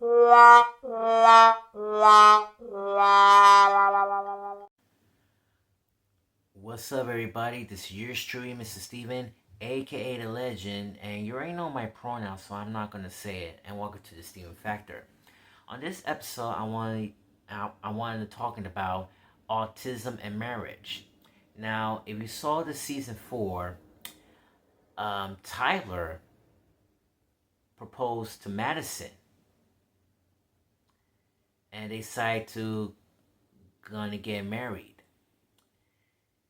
What's up, everybody? This is yours truly, Mr. Steven, aka The Legend, and you already know my pronouns, so I'm not gonna say it. And welcome to the Steven Factor. On this episode, I wanted to talking about autism and marriage. Now, if you saw the season 4, Tyler proposed to Madison, and they decided to gonna get married.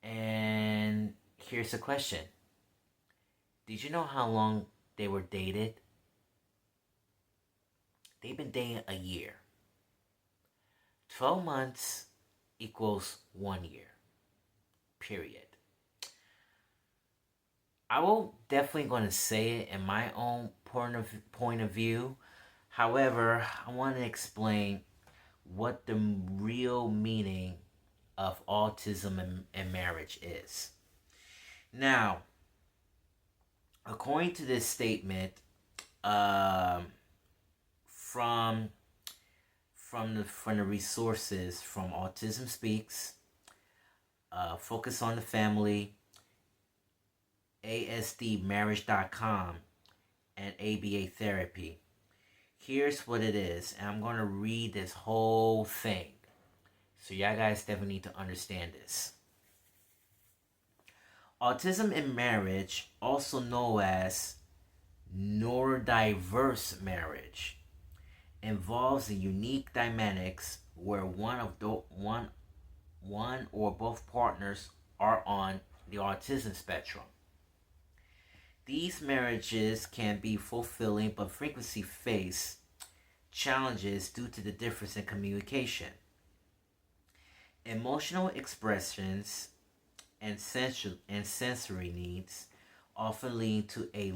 And here's the question: did you know how long they were dated? They've been dating a year. 12 months equals 1 year. Period. I will definitely going to say it in my own point of view. However, I want to explain what the real meaning of autism and marriage is. Now, according to this statement, from the resources from Autism Speaks, Focus on the Family, ASDmarriage.com, and ABA Therapy. Here's what it is, and I'm going to read this whole thing. So y'all guys definitely need to understand this. Autism in marriage, also known as neurodiverse marriage, involves the unique dynamics where one or both partners are on the autism spectrum. These marriages can be fulfilling but frequently face challenges due to the difference in communication. Emotional expressions and sensory needs often lead to a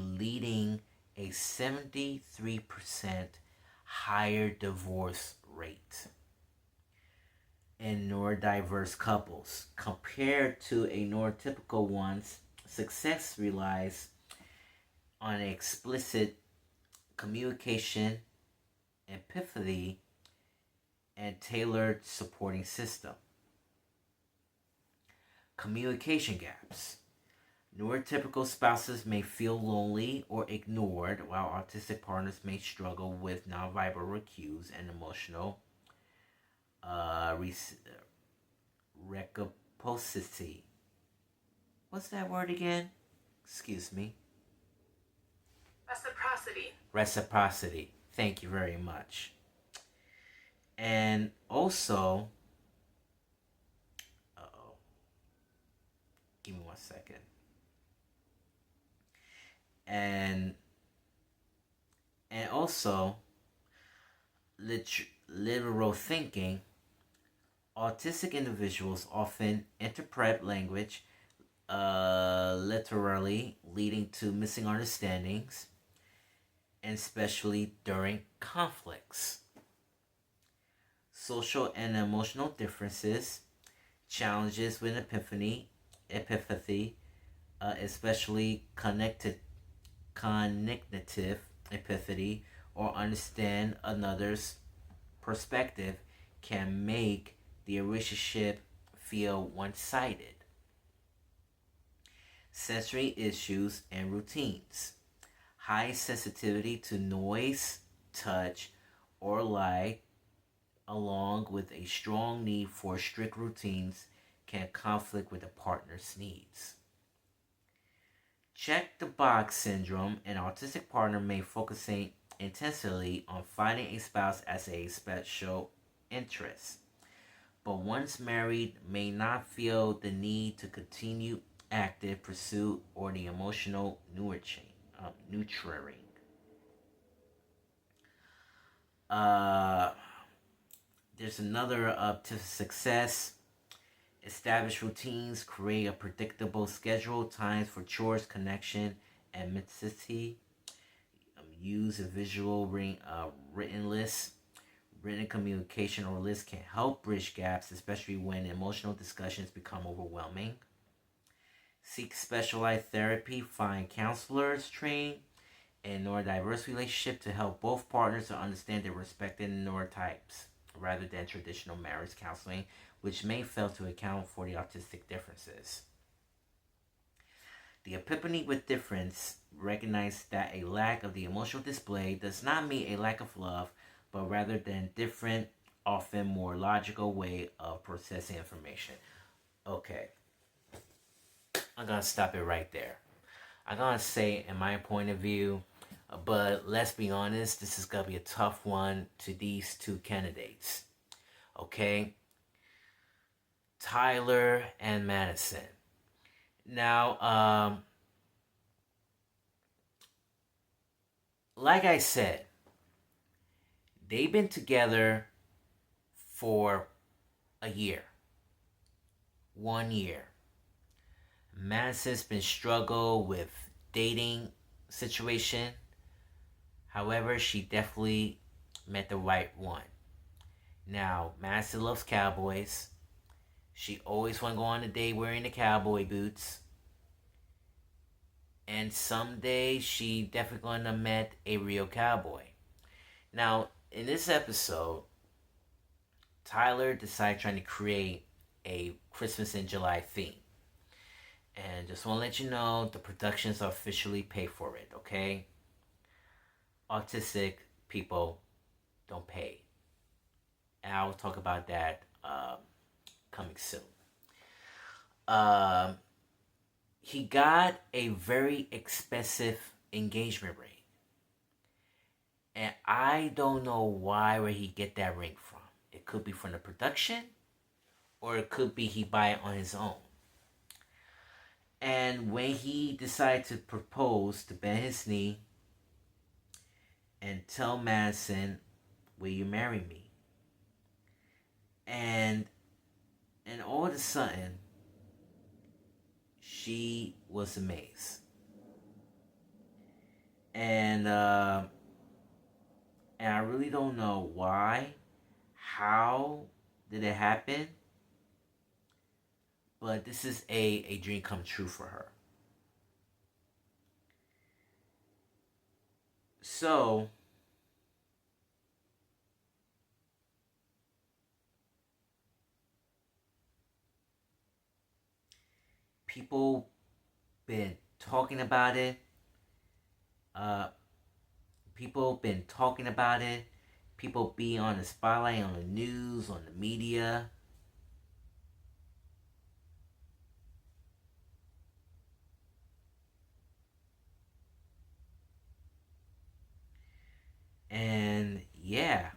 73% higher divorce rate in neurodiverse couples compared to a neurotypical one's. Success relies on explicit communication, empathy, and tailored supporting system. Communication gaps. Neurotypical spouses may feel lonely or ignored, while autistic partners may struggle with nonverbal cues and emotional reciprocity. What's that word again? Excuse me. Reciprocity. Thank you very much. And also, give me 1 second. And also, literal thinking. Autistic individuals often interpret language literally, leading to missing understandings, and especially during conflicts. Social and emotional differences, challenges with empathy, especially cognitive empathy, or understand another's perspective, can make the relationship feel one-sided. Sensory issues and routines. High sensitivity to noise, touch, or light, along with a strong need for strict routines, can conflict with a partner's needs. Check the box syndrome. An autistic partner may focus intensely on finding a spouse as a special interest, but once married may not feel the need to continue active pursuit or the emotional nurturing. There's another to success. Establish routines, create a predictable schedule, times for chores, connection, and intimacy. Use a visual written list. Written communication or lists can help bridge gaps, especially when emotional discussions become overwhelming. Seek specialized therapy, find counselors trained a neurodiverse relationship to help both partners to understand their respective neurotypes rather than traditional marriage counseling, which may fail to account for the autistic differences. The epiphany with difference recognized that a lack of the emotional display does not mean a lack of love, but rather than different, often more logical way of processing information. Okay, I'm gonna stop it right there. I'm gonna say, in my point of view, but let's be honest, this is gonna be a tough one to these two candidates. Okay, Tyler and Madison. Now, like I said, they've been together for a year. 1 year. Madison's been struggle with dating situation. However, she definitely met the right one. Now, Madison loves cowboys. She always want to go on a date wearing the cowboy boots. And someday she definitely gonna met a real cowboy. Now, in this episode, Tyler decided trying to create a Christmas in July theme. And just want to let you know, the productions are officially paid for it, okay? Autistic people don't pay. And I'll talk about that coming soon. He got a very expensive engagement ring. And I don't know where he get that ring from. It could be from the production, or it could be he buy it on his own. And when he decided to propose, to bend his knee and tell Madison, will you marry me? And all of a sudden, she was amazed. And I really don't know why, how did it happen? But this is a dream come true for her. So, people been talking about it. People been talking about it. People be on the spotlight, on the news, on the media. And yeah.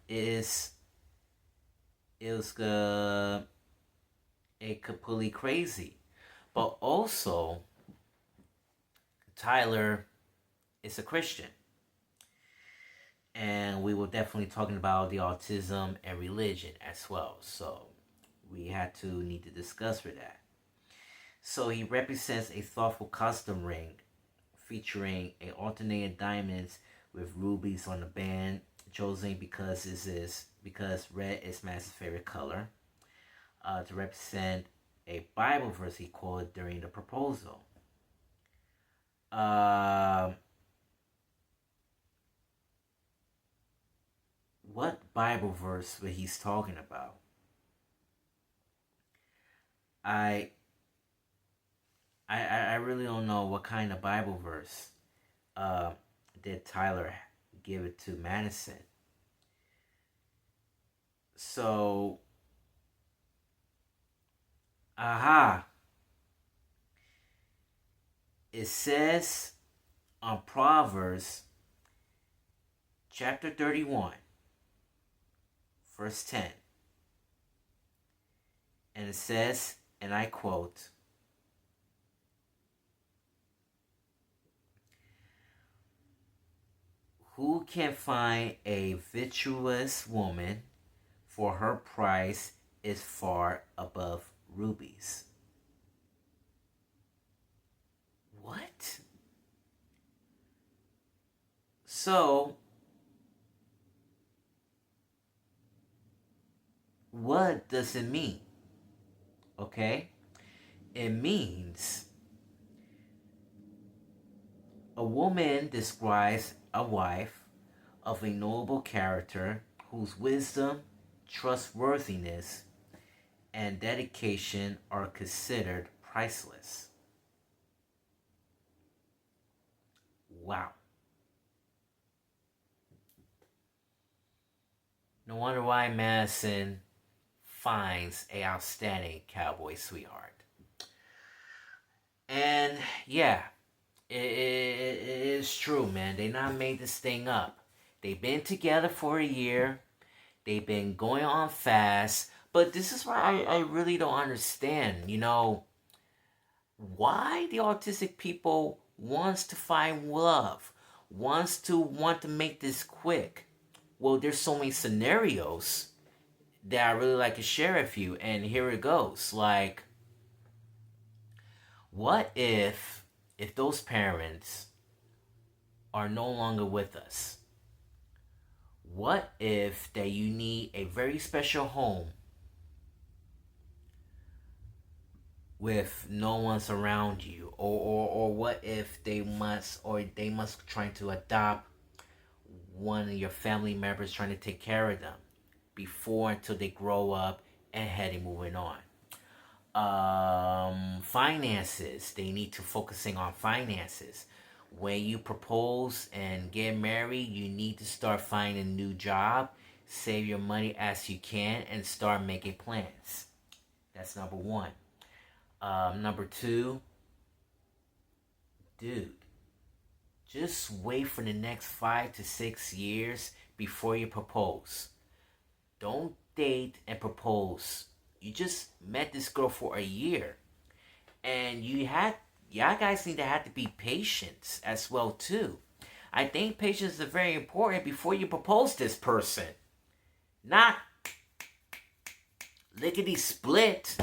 It was completely crazy. But also, Tyler is a Christian. And we were definitely talking about the autism and religion as well. So we had to need to discuss for that. So he represents a thoughtful custom ring featuring a alternated diamonds with rubies on the band, chosen because red is Madison's favorite color, to represent a Bible verse he quoted during the proposal. What Bible verse was he's talking about? I really don't know what kind of Bible verse did Tyler give it to Madison. So, it says on Proverbs chapter 31, verse 10. And it says, and I quote, "Who can find a virtuous woman? For her price is far above rubies." What? So, what does it mean? Okay? It means A woman describes a wife of a noble character whose wisdom, trustworthiness, and dedication are considered priceless. Wow. No wonder why Madison finds a outstanding cowboy sweetheart. And yeah, it is true, man. They not made this thing up. They've been together for a year. They've been going on fast. But this is why I really don't understand, why the autistic people wants to find love, want to make this quick. Well, there's so many scenarios that I really like to share with you, and here it goes. Like, what if those parents are no longer with us? What if that you need a very special home with no one's around you, or what if they must trying to adopt one of your family members, trying to take care of them before until they grow up and heading moving on. Finances, they need to focusing on finances. When you propose and get married, you need to start finding a new job, save your money as you can, and start making plans. That's number one. Number two, dude, just wait for the next 5 to 6 years before you propose. Don't date and propose. You just met this girl for a year, and y'all guys need to have to be patient as well too. I think patience is very important before you propose this person. Not lickety split.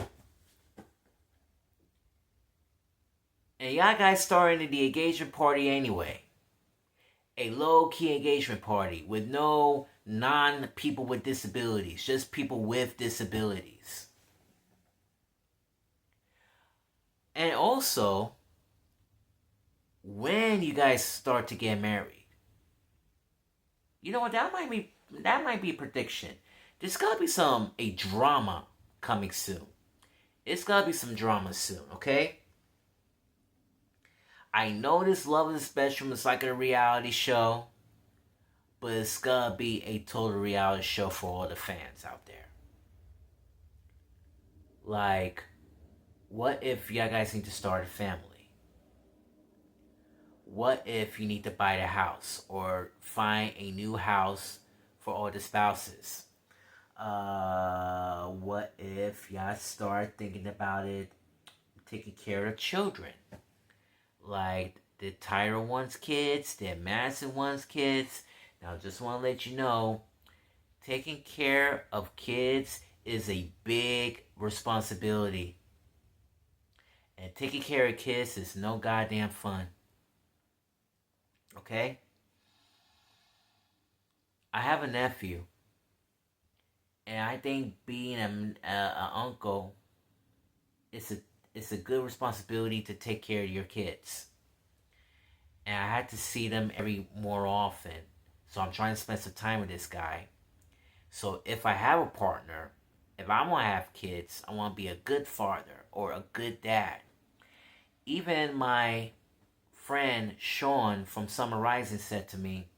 And y'all guys starting the engagement party anyway. A low-key engagement party with no non-people with disabilities. Just people with disabilities. And also, when you guys start to get married, you know what, that might be a prediction. There's gotta be a drama coming soon. It's gotta be some drama soon, okay? I know this Love is Spectrum is like a reality show, but it's gonna be a total reality show for all the fans out there. Like, what if y'all guys need to start a family? What if you need to buy a house or find a new house for all the spouses? What if y'all start thinking about it, taking care of children? Like, did Tyler wants kids? Did Madison wants kids? Now, just want to let you know, taking care of kids is a big responsibility. And taking care of kids is no goddamn fun. Okay? I have a nephew. And I think being an uncle is a good responsibility to take care of your kids. And I had to see them every more often. So I'm trying to spend some time with this guy. So if I have a partner, if I want to have kids, I want to be a good father or a good dad. Even my friend Sean from Summer Rising said to me,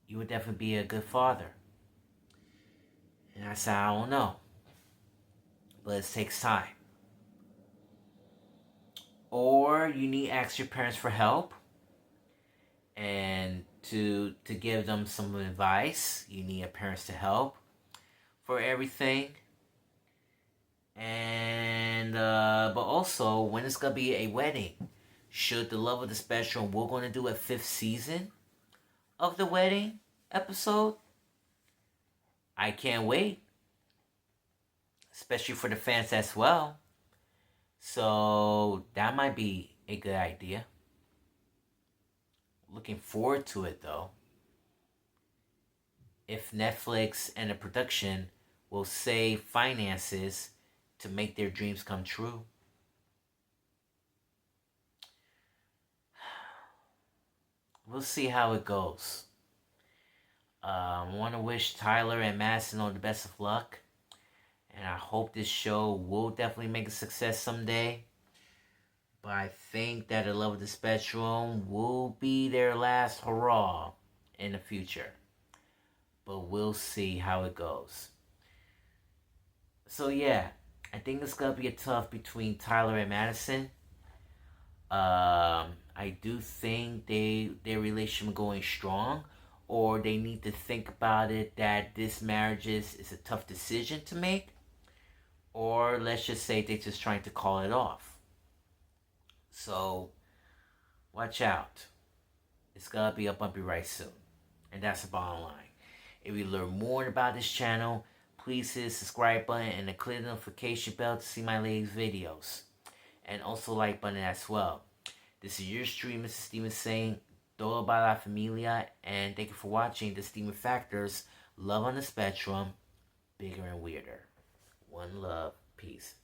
you would definitely be a good father. And I said, I don't know. But it takes time. Or you need to ask your parents for help. And to give them some advice, you need your parents to help for everything. And but also, when it's gonna be a wedding, should the Love of the Spectrum, we're gonna do a 5th season of the wedding episode. I can't wait, especially for the fans as well. So that might be a good idea. Looking forward to it though. If Netflix and the production will save finances to make their dreams come true. we'll see how it goes. I want to wish Tyler and Madison all the best of luck. And I hope this show will definitely make a success someday. But I think that the Love of the Spectrum will be their last hurrah in the future. But we'll see how it goes. So yeah, I think it's gonna be a tough between Tyler and Madison. I do think their relationship going strong, or they need to think about it that this marriage is a tough decision to make, or let's just say they're just trying to call it off. So watch out. It's gonna be a bumpy ride soon, and that's the bottom line. If you learn more about this channel, please hit the subscribe button and click the notification bell to see my latest videos, and also like button as well. This is your stream, Mr. Steven saying, todo para la familia, and thank you for watching the Steven Factors, Love on the Spectrum, Bigger and Weirder. One love, peace.